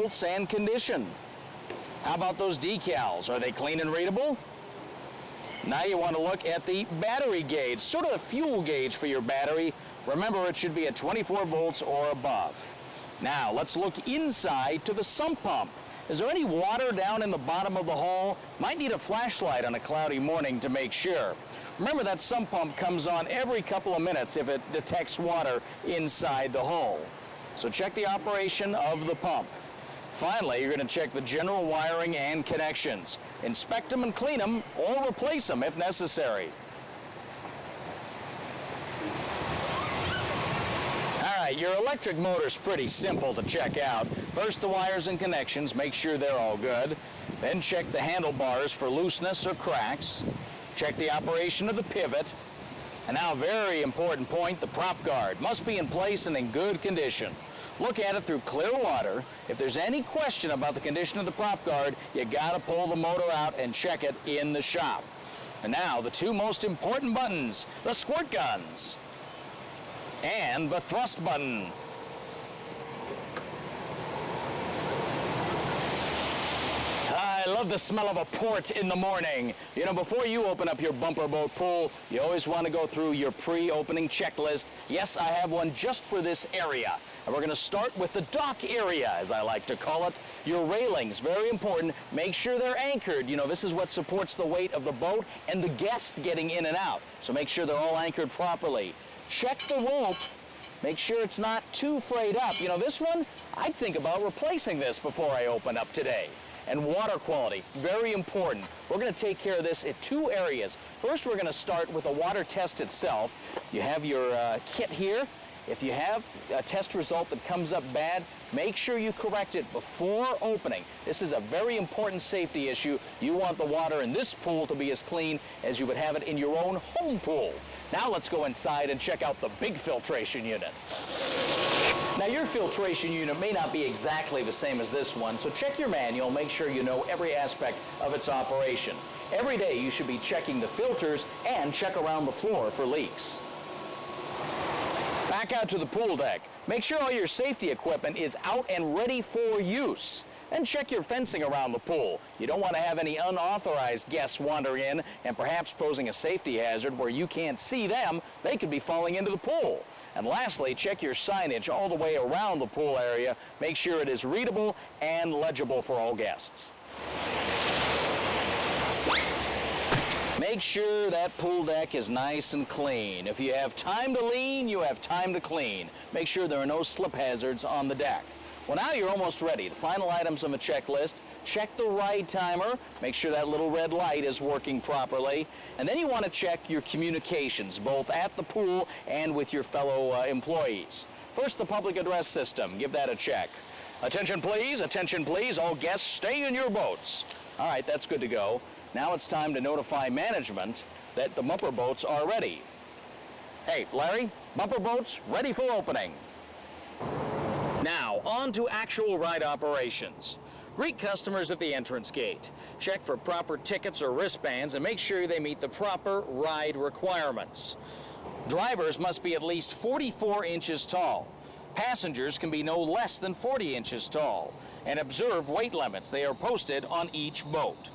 bolts and condition. How about those decals? Are they clean and readable? Now you want to look at the battery gauge, sort of the fuel gauge for your battery. Remember, it should be at 24 volts or above. Now, let's look inside to the sump pump. Is there any water down in the bottom of the hole? Might need a flashlight on a cloudy morning to make sure. Remember, that sump pump comes on every couple of minutes if it detects water inside the hole. So check the operation of the pump. Finally, you're going to check the general wiring and connections. Inspect them and clean them, or replace them if necessary. All right, your electric motor's pretty simple to check out. First, the wires and connections, make sure they're all good. Then check the handlebars for looseness or cracks. Check the operation of the pivot. And now, a very important point, the prop guard must be in place and in good condition. Look at it through clear water. If there's any question about the condition of the prop guard, you gotta pull the motor out and check it in the shop. And now, the two most important buttons, the squirt guns and the thrust button. I love the smell of a port in the morning. You know, before you open up your bumper boat pool, you always want to go through your pre-opening checklist. Yes, I have one just for this area. And we're going to start with the dock area, as I like to call it. Your railings, very important. Make sure they're anchored. You know, this is what supports the weight of the boat and the guest getting in and out. So make sure they're all anchored properly. Check the rope. Make sure it's not too frayed up. You know, this one, I'd think about replacing this before I open up today. And water quality, very important. We're going to take care of this in two areas. First, we're going to start with the water test itself. You have your kit here. If you have a test result that comes up bad, make sure you correct it before opening. This is a very important safety issue. You want the water in this pool to be as clean as you would have it in your own home pool. Now let's go inside and check out the big filtration unit. Now, your filtration unit may not be exactly the same as this one, so check your manual, make sure you know every aspect of its operation. Every day you should be checking the filters and check around the floor for leaks. Back out to the pool deck. Make sure all your safety equipment is out and ready for use. And check your fencing around the pool. You don't want to have any unauthorized guests wander in and perhaps posing a safety hazard where you can't see them. They could be falling into the pool. And lastly, check your signage all the way around the pool area. Make sure it is readable and legible for all guests. Make sure that pool deck is nice and clean. If you have time to lean, you have time to clean. Make sure there are no slip hazards on the deck. Well, now you're almost ready. The final items on the checklist: check the ride timer, make sure that little red light is working properly, and then you want to check your communications, both at the pool and with your fellow employees. First, the public address system. Give that a check. Attention please, all guests stay in your boats. All right, that's good to go. Now it's time to notify management that the bumper boats are ready. Hey, Larry, bumper boats ready for opening. Now, on to actual ride operations. Greet customers at the entrance gate. Check for proper tickets or wristbands and make sure they meet the proper ride requirements. Drivers must be at least 44 inches tall. Passengers can be no less than 40 inches tall. And observe weight limits. They are posted on each boat.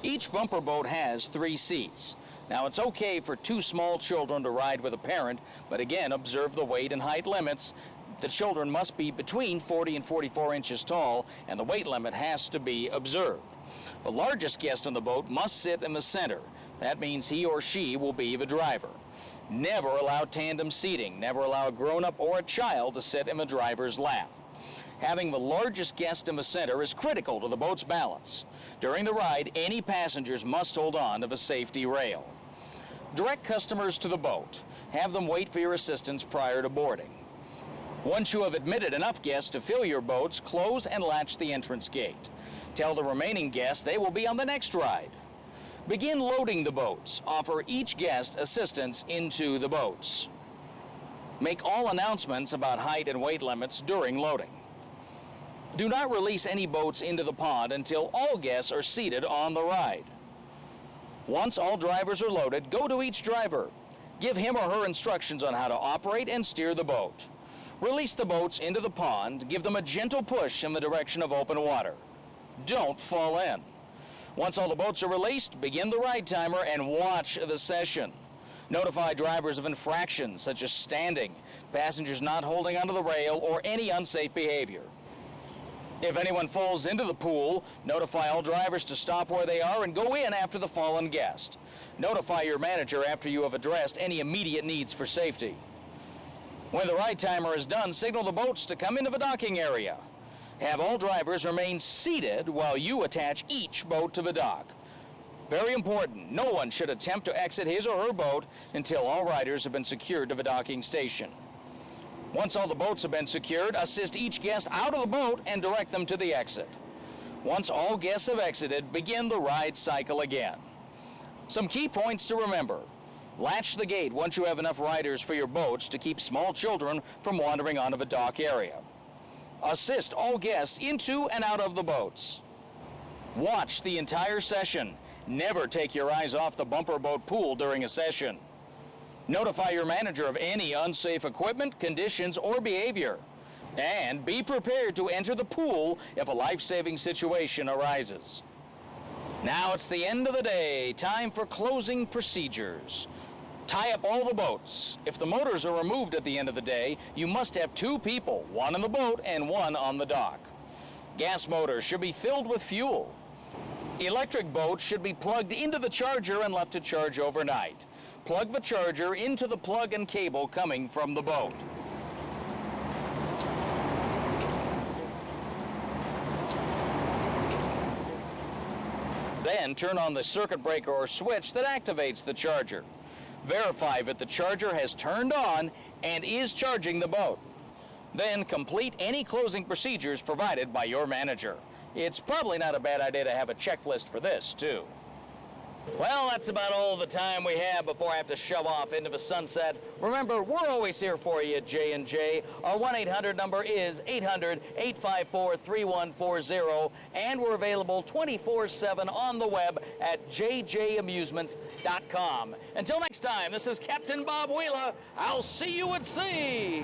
Each bumper boat has 3 seats. Now, it's okay for 2 small children to ride with a parent, but again, observe the weight and height limits. The children must be between 40 and 44 inches tall, and the weight limit has to be observed. The largest guest on the boat must sit in the center. That means he or she will be the driver. Never allow tandem seating. Never allow a grown-up or a child to sit in the driver's lap. Having the largest guest in the center is critical to the boat's balance. During the ride, any passengers must hold on to the safety rail. Direct customers to the boat. Have them wait for your assistance prior to boarding. Once you have admitted enough guests to fill your boats, close and latch the entrance gate. Tell the remaining guests they will be on the next ride. Begin loading the boats. Offer each guest assistance into the boats. Make all announcements about height and weight limits during loading. Do not release any boats into the pond until all guests are seated on the ride. Once all drivers are loaded, go to each driver. Give him or her instructions on how to operate and steer the boat. Release the boats into the pond, give them a gentle push in the direction of open water. Don't fall in. Once all the boats are released, begin the ride timer and watch the session. Notify drivers of infractions such as standing, passengers not holding onto the rail, or any unsafe behavior. If anyone falls into the pool, notify all drivers to stop where they are and go in after the fallen guest. Notify your manager after you have addressed any immediate needs for safety. When the ride timer is done, signal the boats to come into the docking area. Have all drivers remain seated while you attach each boat to the dock. Very important, no one should attempt to exit his or her boat until all riders have been secured to the docking station. Once all the boats have been secured, assist each guest out of the boat and direct them to the exit. Once all guests have exited, begin the ride cycle again. Some key points to remember. Latch the gate once you have enough riders for your boats to keep small children from wandering onto the dock area. Assist all guests into and out of the boats. Watch the entire session. Never take your eyes off the bumper boat pool during a session. Notify your manager of any unsafe equipment, conditions, or behavior. And be prepared to enter the pool if a life-saving situation arises. Now it's the end of the day. Time for closing procedures. Tie up all the boats. If the motors are removed at the end of the day, you must have 2 people, one in the boat and one on the dock. Gas motors should be filled with fuel. Electric boats should be plugged into the charger and left to charge overnight. Plug the charger into the plug and cable coming from the boat. Then turn on the circuit breaker or switch that activates the charger. Verify that the charger has turned on and is charging the boat. Then complete any closing procedures provided by your manager. It's probably not a bad idea to have a checklist for this, too. Well, that's about all the time we have before I have to shove off into the sunset. Remember, we're always here for you at J&J. Our 1-800 number is 800-854-3140, and we're available 24/7 on the web at jjamusements.com. Until next time, this is Captain Bob Wheeler. I'll see you at sea.